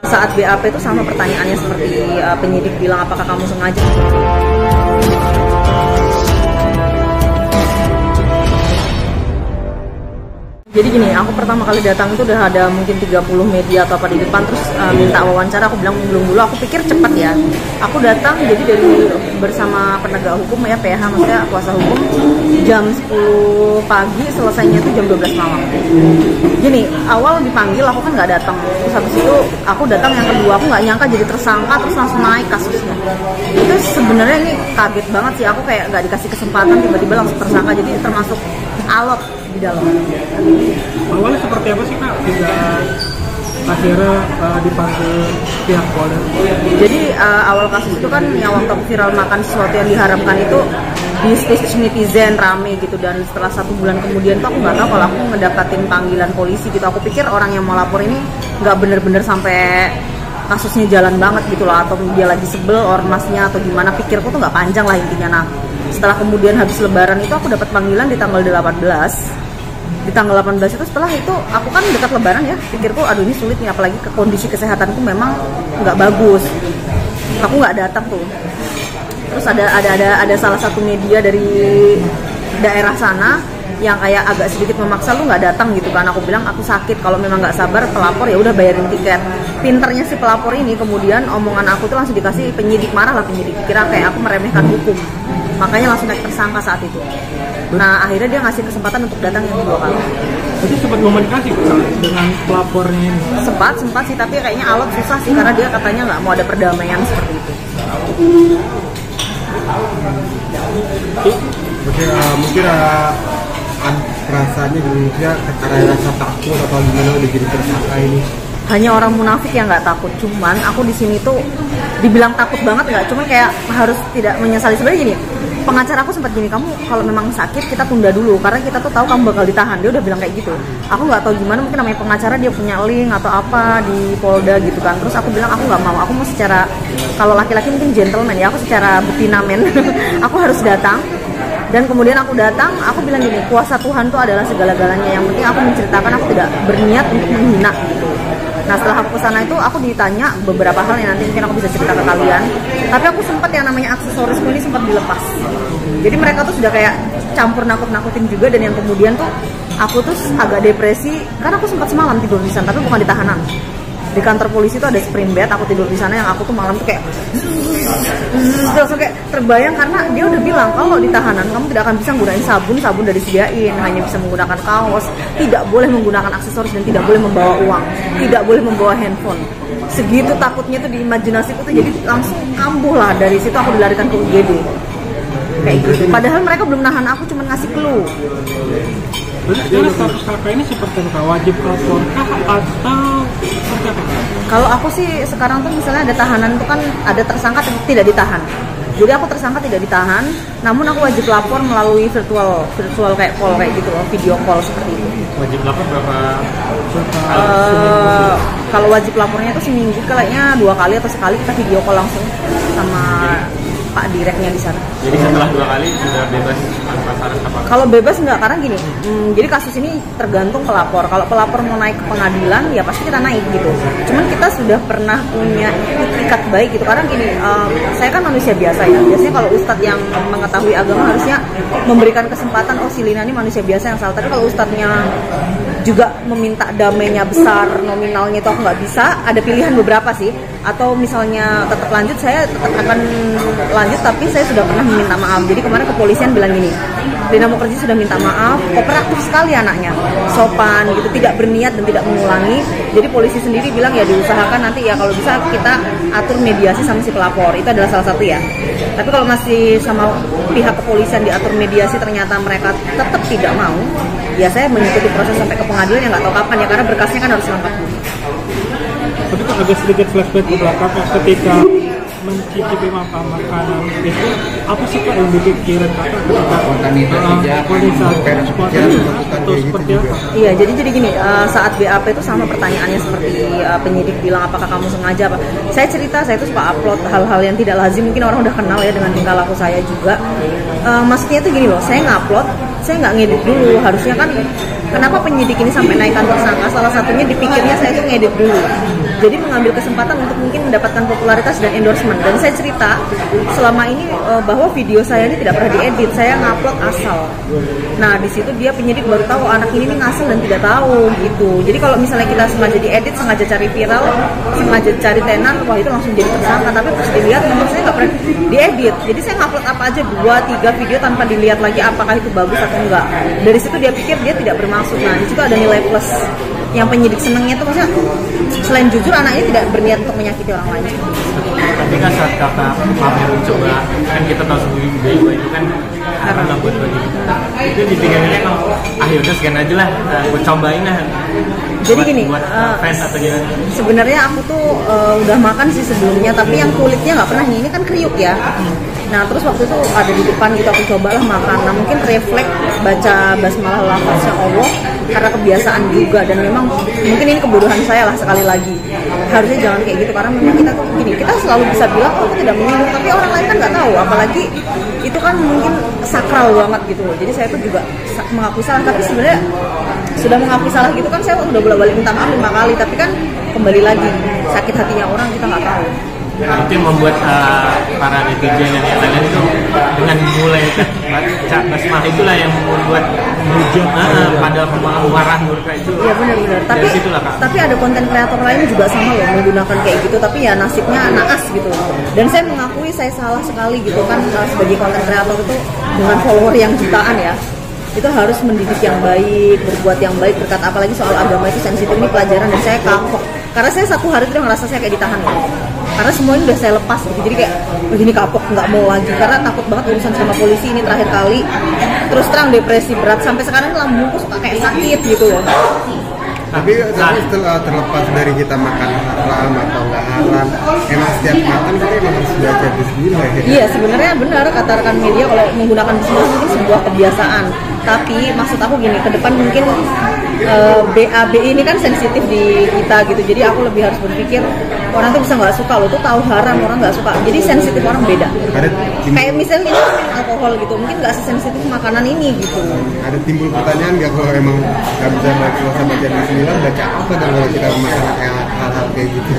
Saat BAP itu sama pertanyaannya seperti penyidik bilang apakah kamu sengaja. Jadi gini, aku pertama kali datang itu udah ada mungkin 30 media atau apa di depan, terus minta wawancara, aku bilang belum dulu, aku pikir cepat ya. Aku datang jadi dari bersama penegak hukum ya, PH maksudnya kuasa hukum, jam 10 pagi, selesainya itu jam 12 malam. Gini, awal dipanggil aku kan nggak datang, terus habis itu aku datang yang kedua, aku nggak nyangka jadi tersangka, terus langsung naik kasusnya. Itu sebenarnya ini kaget banget sih, aku kayak nggak dikasih kesempatan, tiba-tiba langsung tersangka, jadi termasuk alot di dalam. Awalnya seperti apa sih Kak? Akhirnya dipanggil pihak Polda. Jadi awal kasus itu kan yang waktu viral makan sesuatu yang diharamkan itu di stage netizen rame gitu, dan setelah 1 bulan kemudian tuh aku nggak tahu kalau aku ngedapatin panggilan polisi gitu. Aku pikir orang yang mau lapor ini nggak bener-bener sampai kasusnya jalan banget gitu loh, atau dia lagi sebel ormasnya atau gimana, pikirku tuh nggak panjang lah intinya. Nah setelah kemudian habis lebaran itu aku dapat panggilan di tanggal 18. Di tanggal 18 itu, setelah itu aku kan dekat lebaran ya, pikirku aduh ini sulit nih, apalagi ke kondisi kesehatanku memang nggak bagus, aku nggak datang tuh. Terus ada salah satu media dari daerah sana yang kayak agak sedikit memaksa, lu nggak datang gitu kan. Aku bilang aku sakit, kalau memang nggak sabar pelapor ya udah bayarin tiket. Pinternya si pelapor ini, kemudian omongan aku tuh langsung dikasih penyidik, marah lah penyidik, kira kayak aku meremehkan hukum, makanya langsung naik tersangka saat itu. Nah akhirnya dia ngasih kesempatan untuk datang yang 2 kali. Jadi sempat komunikasi dengan pelapornya ini? Sempat sih, tapi kayaknya alot susah sih, karena dia katanya nggak mau ada perdamaian seperti itu. Oke, mungkin perasaannya juga karena rasa takut atau gimana udah jadi tersangka ini? Hanya orang munafik yang nggak takut, cuman aku di sini tuh dibilang takut banget nggak, cuman kayak harus tidak menyesali. Sebenarnya gini, pengacara aku sempat gini, kamu kalau memang sakit kita tunda dulu karena kita tuh tahu kamu bakal ditahan. Dia udah bilang kayak gitu. Aku nggak tahu gimana, mungkin namanya pengacara dia punya link atau apa di Polda gitu kan. Terus aku bilang aku nggak mau, aku mau secara, kalau laki-laki mungkin gentleman ya, aku secara betina men aku harus datang. Dan kemudian aku datang, aku bilang gini, kuasa Tuhan tuh adalah segala-galanya, yang penting aku menceritakan, aku tidak berniat untuk menghina gitu. Nah setelah aku kesana itu aku ditanya beberapa hal yang nanti mungkin aku bisa cerita ke kalian. Tapi aku sempat yang namanya aksesorisku ini sempat dilepas. Jadi mereka tuh sudah kayak campur nakut-nakutin juga, dan yang kemudian tuh aku tuh agak depresi karena aku sempat semalam tidur di sana, tapi bukan di tahanan. Di kantor polisi tuh ada spring bed, aku tidur di sana, yang aku tuh malam tuh kayak terus kayak terbayang, karena dia udah bilang kalau di tahanan kamu tidak akan bisa menggunakan sabun dari disediain, hanya bisa menggunakan kaos, tidak boleh menggunakan aksesoris, dan tidak boleh membawa uang, tidak boleh membawa handphone. Segitu takutnya tuh di imajinasiku tuh, jadi langsung kambuh lah. Dari situ aku dilarikan ke UGD kayak gitu. Padahal mereka belum nahan aku, cuma ngasih clue. Jadi status kakak ini seperti apa? Wajib lapor kah atau seperti apa? Kalau aku sih sekarang tuh misalnya ada tahanan itu kan ada tersangka tidak ditahan. Jadi aku tersangka tidak ditahan, namun aku wajib lapor melalui virtual kayak call kayak gitu loh, video call seperti itu. Wajib lapor berapa? Kalau wajib lapornya itu seminggu kayaknya 2 kali atau sekali kita video call langsung sama Pak Direknya di sana. Jadi setelah 2 kali sudah bebas tanpa syarat apa? Kalau bebas enggak, karena gini, jadi kasus ini tergantung pelapor. Kalau pelapor mau naik ke pengadilan, ya pasti kita naik gitu. Cuman kita sudah pernah punya itikat baik gitu, karena gini, saya kan manusia biasa ya. Biasanya kalau ustadz yang mengetahui agama harusnya memberikan kesempatan, oh si Lina ini manusia biasa yang salah. Tapi kalau ustadznya juga meminta damainya besar, nominalnya itu aku nggak bisa, ada pilihan beberapa sih. Atau misalnya tetap lanjut, saya tetap akan lanjut, tapi saya sudah pernah meminta maaf. Jadi kemarin kepolisian bilang gini, Lina Mukherjee sudah minta maaf, kooperatif sekali anaknya, sopan gitu, tidak berniat dan tidak mengulangi. Jadi polisi sendiri bilang ya diusahakan nanti ya kalau bisa kita atur mediasi sama si pelapor, itu adalah salah satu ya. Tapi kalau masih sama pihak kepolisian diatur mediasi ternyata mereka tetap tidak mau, ya saya mengikuti proses sampai ke pengadilan yang nggak tahu kapan ya, karena berkasnya kan harus lengkap. Tapi kok agak sedikit flashback ke belakang ketika mencicipi makanan itu, apa sih Kak yang dipikirin Kakak ketika atau seperti apa? Iya, jadi gini, saat BAP itu sama pertanyaannya seperti penyidik bilang apakah kamu sengaja apa. Saya cerita, saya itu suka upload hal-hal yang tidak lazim, mungkin orang udah kenal ya dengan tingkah laku saya juga. Maksudnya itu gini loh, saya ngupload, saya nggak ngedit dulu. Harusnya kan, kenapa penyidik ini sampai naikkan tersangka? Salah satunya dipikirnya saya itu ngedit dulu. Jadi mengambil kesempatan untuk mungkin mendapatkan popularitas dan endorsement. Dan saya cerita selama ini bahwa video saya ini tidak pernah diedit, saya ngupload asal. Nah di situ dia penyidik baru tahu anak ini ngasal dan tidak tahu gitu. Jadi kalau misalnya kita sengaja diedit, sengaja cari viral, sengaja cari tenar, wah itu langsung jadi tersangka. Tapi pas dilihat memang saya nggak pernah diedit. Jadi saya ngupload apa aja 2-3 video tanpa dilihat lagi apakah itu bagus atau enggak. Dari situ dia pikir dia tidak bermaksud. Nah di situ ada nilai plus. Yang penyidik senangnya tuh maksudnya selain jujur anak ini tidak berniat untuk menyakiti orang lain. Tapi kan saat kakak mampu mencoba, kan kita tahu sendiri bahwa itu kan haram lah buat bagi kita. Itu di tinggalnya emang yaudah sekian aja lah, gue cobain lah. Jadi gini, buat fans atau gimana? Sebenarnya aku tuh udah makan sih sebelumnya, tapi yang kulitnya nggak pernah ini kan kriuk ya. Nah terus waktu itu ada di depan gitu aku cobalah makan. Nah mungkin refleks baca basmalah lafaznya Allah karena kebiasaan juga, dan memang mungkin ini kebodohan saya lah sekali lagi. Harusnya jangan kayak gitu karena memang kita tuh gini, kita selalu bisa bilang oh, aku tidak menyinggung, tapi orang lain kan nggak tahu, apalagi itu kan mungkin sakral banget gitu. Jadi saya tuh juga mengakui salah, tapi sebenarnya sudah mengakui salah gitu kan saya udah bolak-balik minta maaf 5 kali, tapi kan kembali lagi sakit hatinya orang kita nggak tahu. Itu yang membuat para netizen yang lain itu dengan mulai baca basmalah itulah yang membuat hujat pada marah mereka itu. Iya benar-benar. Tapi ada konten kreator lain juga sama loh menggunakan kayak gitu, tapi ya nasibnya naas gitu. Dan saya mengakui saya salah sekali gitu kan sebagai konten kreator itu dengan follower yang jutaan ya. Itu harus mendidik yang baik, berbuat yang baik, berkata apalagi soal agama itu sensitif, ini pelajaran dan saya kapok. Karena saya 1 hari itu ngerasa saya kayak ditahan gitu. Karena semua ini udah saya lepas gitu, jadi kayak begini kapok, nggak mau lagi karena takut banget urusan sama polisi ini terakhir kali. Terus terang depresi berat sampai sekarang lambungku suka kayak sakit gitu loh. Tapi setelah terlepas dari kita makan haram atau nggak haram, emang setiap makan kita emang harus belajar bismillah ya? Iya sebenarnya benar kata rekan media kalau menggunakan bismillah mungkin sebuah kebiasaan. Tapi maksud aku gini, ke depan mungkin BABI ini kan sensitif di kita gitu. Jadi aku lebih harus berpikir orang tuh bisa nggak suka, lo tuh tahu haram orang nggak suka. Jadi sensitif orang beda. Kayak misalnya ini alkohol gitu, mungkin nggak sesensitif makanan ini gitu. Ada timbul pertanyaan nggak kalau emang nggak bisa baca bismillah, baca apa dan kalau kita makan hal-hal kayak gitu?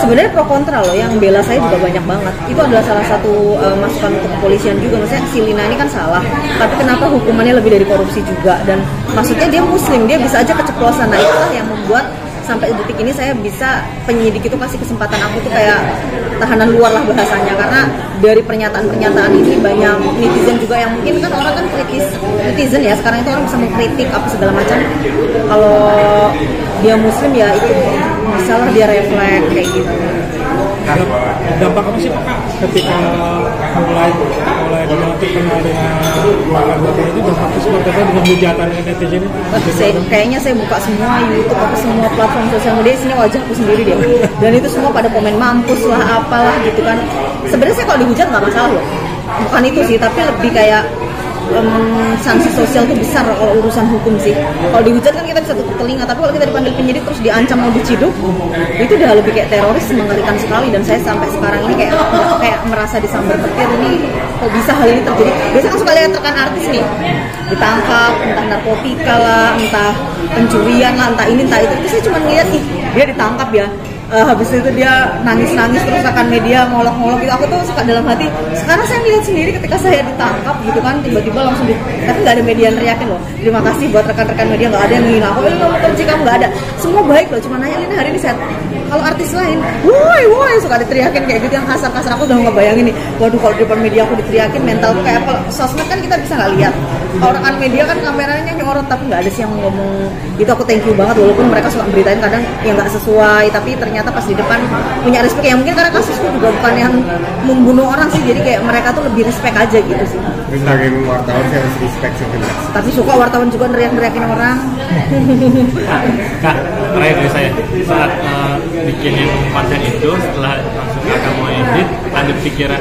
Sebenarnya pro kontra loh, yang bela saya juga banyak banget. Itu adalah salah satu masukan untuk kepolisian juga. Maksudnya si Lina ini kan salah, tapi kenapa hukumannya lebih dari korupsi juga? Dan maksudnya dia muslim, dia bisa aja keceplosan. Nah itulah yang membuat sampai detik ini saya bisa, penyidik itu kasih kesempatan aku tuh kayak tahanan luar lah bahasanya, karena dari pernyataan-pernyataan ini banyak netizen juga yang mungkin kan orang kan kritis, netizen ya sekarang itu orang bisa mengkritik apa segala macam. Kalau dia muslim ya itu misalnya dia refleks kayak gitu. Dampak apa sih Kak ketika mulai terkenal dengan keluarga ini, dampaknya seperti apa dengan hujatan netizen ini? Kayaknya saya buka semua YouTube apa semua platform sosial media, sini wajahku sendiri deh, dan itu semua pada komen mampus lah apalah gitu kan. Sebenarnya saya kalau dihujat nggak masalah loh, bukan itu sih, tapi lebih kayak sanksi sosial tuh besar kalau urusan hukum sih. Kalau dihujat kan kita bisa tutup telinga, tapi kalau kita dipanggil penyidik terus diancam mau diciduk, itu udah lebih kayak teroris, mengerikan sekali. Dan saya sampai sekarang ini kayak merasa disambar petir, ini kok bisa hal ini terjadi. Biasanya kan suka lihat rekan artis nih ditangkap, entah narkotika lah, entah pencurian lah, entah ini entah itu. Terus saya cuma ngeliat nih dia ditangkap ya, habis itu dia nangis-nangis terus rekan media ngolok-ngolok gitu. Aku tuh suka dalam hati, sekarang saya lihat sendiri ketika saya ditangkap gitu kan, tiba-tiba langsung tapi nggak ada media yang teriakin loh, terima kasih buat rekan-rekan media, nggak ada yang ngina aku, kamu kerja kamu, nggak ada, semua baik loh, cuma nanya ini hari ini set. Kalau artis lain, woi suka diteriakin kayak gitu yang kasar-kasar, aku udah ngebayangin nih, waduh kalau di depan media aku diteriakin mentalku kayak apa. Sosmed kan kita bisa nggak lihat, kalau rekan media kan kameranya nyorot, tapi nggak ada sih yang ngomong itu. Aku thank you banget, walaupun mereka suka beritain kadang yang nggak sesuai, tapi ternyata pas di depan punya respect ya. Mungkin karena kasusku juga bukan yang membunuh orang sih, jadi kayak mereka tuh lebih respect aja gitu sih. Sebagai wartawan saya harus respect sebenarnya. Tapi suka wartawan juga neriak-neriakin orang. Kak, terakhir dari saya, saat bikinin konten itu, setelah langsung kakak mau edit, ada pikiran,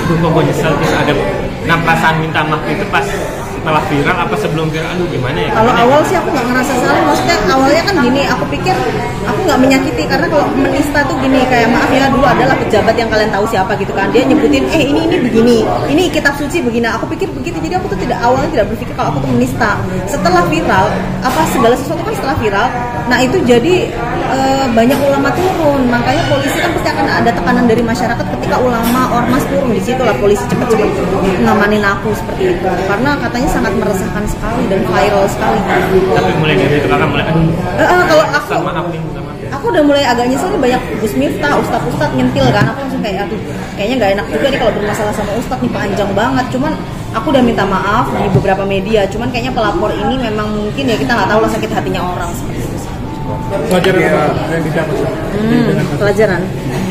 kok gue nyesel, terus ada perasaan minta maaf itu pas setelah viral apa sebelum viral? Aduh gimana ya? Kalau awal sih aku nggak ngerasa salah, maksudnya awalnya kan gini, aku pikir aku nggak menyakiti karena kalau menista tuh gini, kayak maaf ya dulu adalah pejabat yang kalian tahu siapa gitu kan, dia nyebutin ini begini, ini kitab suci begini, aku pikir begitu, jadi aku tuh awalnya tidak berpikir kalau aku tuh menista. Setelah viral, apa segala sesuatu kan setelah viral, nah itu jadi banyak ulama turun, makanya polisi kan pasti akan ada tekanan dari masyarakat ketika ulama ormas turun, di situ lah polisi cepat-cepat ngamanin aku seperti itu, karena katanya sangat meresahkan sekali dan viral sekali. Tapi mulai dari itu kakak mulai Kalau aku sama maaf nih, minta maaf ya. aku udah mulai agak nyesel nih, banyak Gus Miftah, ustadz nyentil kan, aku langsung kayak aduh kayaknya nggak enak juga nih kalau bermasalah sama ustadz nih, panjang banget. Cuman aku udah minta maaf di beberapa media, cuman kayaknya pelapor ini memang mungkin ya kita nggak tahu lah sakit hatinya orang seperti itu. Pelajaran apa yang didapat? Pelajaran,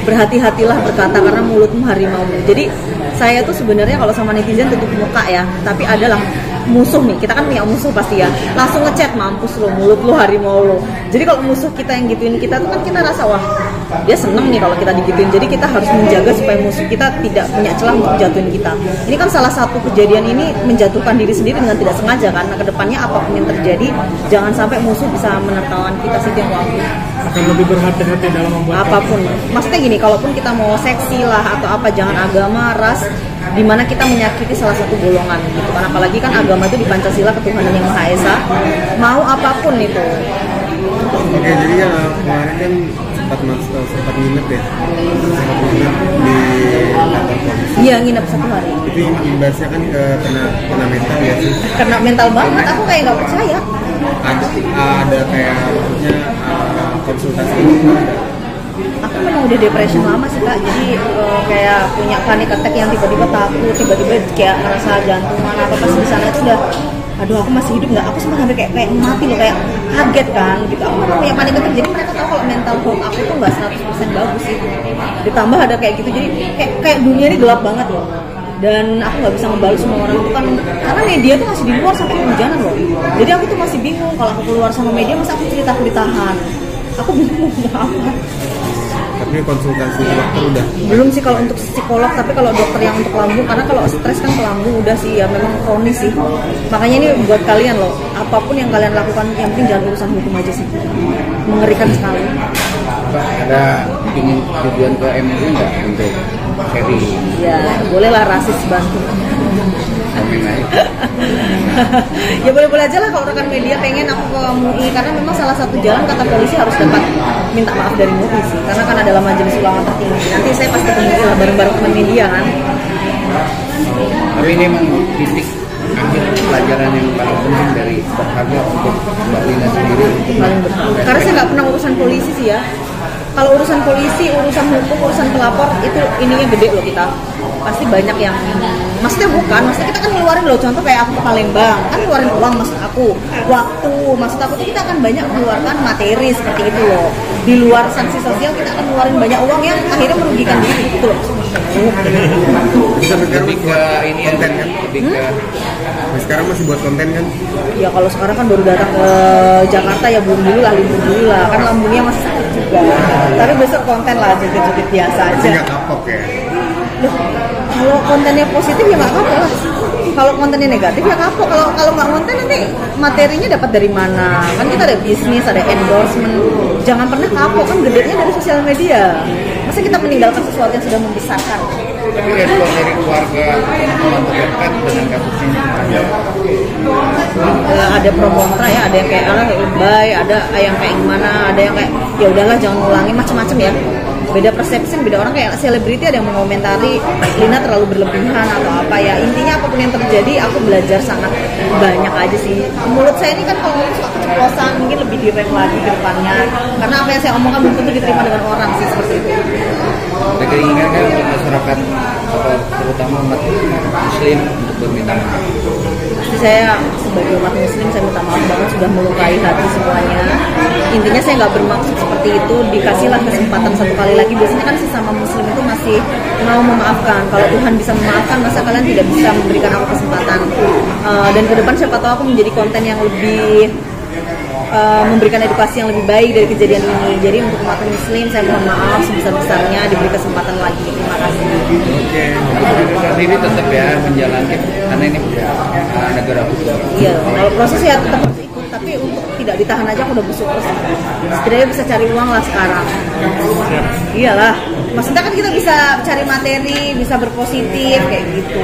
berhati-hatilah berkata karena mulutmu harimau. Jadi saya tuh sebenarnya kalau sama netizen tutup muka ya, tapi adalah musuh nih, kita kan punya musuh pasti ya, langsung ngechat mampus lo, mulut lo harimau lo. Jadi kalau musuh kita yang gituin kita tuh kan kita rasa wah dia seneng nih kalau kita digituin, jadi kita harus menjaga supaya musuh kita tidak punya celah untuk jatuhin kita. Ini kan salah satu kejadian ini menjatuhkan diri sendiri dengan tidak sengaja, karena kedepannya apapun yang terjadi jangan sampai musuh bisa menertawakan kita sih yang waktu. Akan lebih berhati-hati dalam membuat Apapun, maksudnya gini, kalaupun kita mau seksi lah atau apa, jangan agama, ras, dimana kita menyakiti salah satu golongan gitu kan, apalagi kan agama itu di Pancasila ketuhanan yang Maha Esa, mau apapun itu. Oke, jadi kan kemarin kan sempat nginep ya, sempat nginep di kantor polisi. Iya, nginep 1 hari. Itu imbasnya kan ke kena mental ya sih. Kena mental banget, aku kayak nggak percaya. Ada kayak maksudnya konsultasi gitu ada. Aku memang udah depression lama sih kak, jadi kayak punya panic attack yang tiba-tiba takut, tiba-tiba kayak ngerasa jantungan apa pas di sana itu udah, aduh aku masih hidup nggak, aku sempat sampai kayak mati loh, kayak kaget kan gitu. Aku memang punya panic attack, jadi mereka tahu kalau mental health aku tuh nggak 100% bagus sih. Ditambah ada kayak gitu, jadi kayak dunia ini gelap banget loh. Dan aku nggak bisa ngebalas semua orang itu kan, karena media tuh masih di luar sampai kehujanan loh. Jadi aku tuh masih bingung kalau aku keluar sama media, masa aku cerita aku ditahan. Aku bingung mau apa. Tapi konsultasi dokter udah? Belum sih kalau untuk psikolog, tapi kalau dokter yang untuk lambung, karena kalau stres kan ke lambung udah sih ya memang kronis sih. Makanya ini buat kalian loh, apapun yang kalian lakukan yang penting jangan urusan hukum aja sih. Mengerikan sekali. Ada ingin tujuan ke MUI nggak untuk seri? Ya bolehlah rasis bantu. Amin aja. Ya boleh-boleh aja lah kalau rekan media pengen aku ke MUI, karena memang salah satu jalan kata polisi harus dapat minta maaf dari MUI sih, karena kan adalah majelis ulama tertinggi. Nanti saya pasti ketemu lah bareng-bareng teman media kan. Tapi ini memang titik akhir pelajaran yang paling penting dari berharga untuk Mbak Lina sendiri. Paling betul. Karena saya nggak pernah urusan polisi sih ya. Kalau urusan polisi, urusan hukum, urusan pelapor itu ininya gede loh kita. Pasti banyak yang, maksudnya kita kan ngeluarin loh, contoh kayak aku ke Palembang, kan ngeluarin uang maksud aku, waktu, maksud aku tuh kita akan banyak mengeluarkan materi seperti itu loh. Di luar sanksi sosial kita akan ngeluarin banyak uang yang akhirnya merugikan diri gitu loh. Lebih ke ini ya, konten kan? lebih ke Sekarang masih buat konten kan? Ya kalau sekarang kan baru datang ke Jakarta ya belum dulu lah, libur dulu lah, kan lambungnya masih sakit juga. Tapi besok konten lah, joget-joget biasa Masih aja. nggak kapok ya? Loh, kalau kontennya positif ya nggak kapok lah. Kalau kontennya negatif ya kapok. Kalau nggak konten nanti materinya dapat dari mana? Kan kita ada bisnis, ada endorsement. Jangan pernah kapok, kan gedenya dari sosial media. Masa kita meninggalkan sesuatu yang sudah membesarkan? tapi respon dari keluarga teman terdekat dengan kasus ini Ada pro kontra ya, ada yang kayak lebay, ada yang kayak gimana, ada yang kayak ya udahlah jangan ngulangin, macam-macam ya. Beda persepsi, beda orang, kayak selebriti ada yang mengomentari Lina terlalu berlebihan atau apa ya. Intinya apapun yang terjadi aku belajar sangat banyak aja sih. Mulut saya ini kan kalau ngomong suka keceplosan, mungkin lebih direm lagi ke depannya, karena apa yang saya omongkan belum tentu diterima dengan orang sih, seperti itu. ada keinginan kan untuk masyarakat atau terutama umat muslim untuk berminta maaf. Jadi saya sebagai umat muslim saya minta maaf banget sudah melukai hati semuanya. Intinya saya nggak bermaksud seperti itu, dikasihlah kesempatan satu kali lagi. Biasanya kan sesama muslim itu masih mau memaafkan. Kalau Tuhan bisa memaafkan, masa kalian tidak bisa memberikan aku kesempatan? Dan ke depan siapa tahu aku menjadi konten yang lebih memberikan edukasi yang lebih baik dari kejadian ini. Jadi untuk umat muslim saya mohon maaf sebesar-besarnya, diberi kesempatan lagi. Terima kasih. Oke, ini tetap ya menjalankan karena ini negara hukum. Iya, kalau proses ya tetap harus ikut, tapi untuk tidak ditahan aja aku udah bersyukur sih. Setidaknya bisa cari uang lah sekarang. Iyalah, maksudnya kan kita bisa cari materi, bisa berpositif kayak gitu.